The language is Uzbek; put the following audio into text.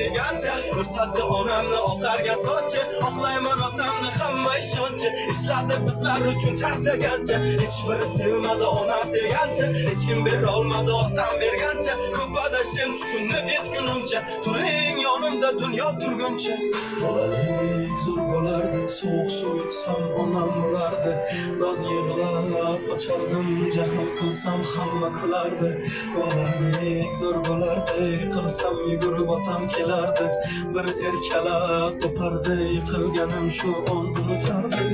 degancha ko'rsatdi onamni oqargan sochi oqlayman otamni hamma ishonchi ishladi bizlar uchun charchagancha hech biri sevmadi onam sevgancha hech kim bera olmadi otam bergancha ko'p adashim tushunib yetgunimcha turing yonimda dunyo turguncha bolalik zo'r bo'lardi sovuq suv ichsam onam urardi dod yig'lab ochardim jahl qilsam hamma kulardi bolalik zo'r bo'lardi qilsam yugurib otam kelardi bir erkalab topardi yiqilganim shu on unutardi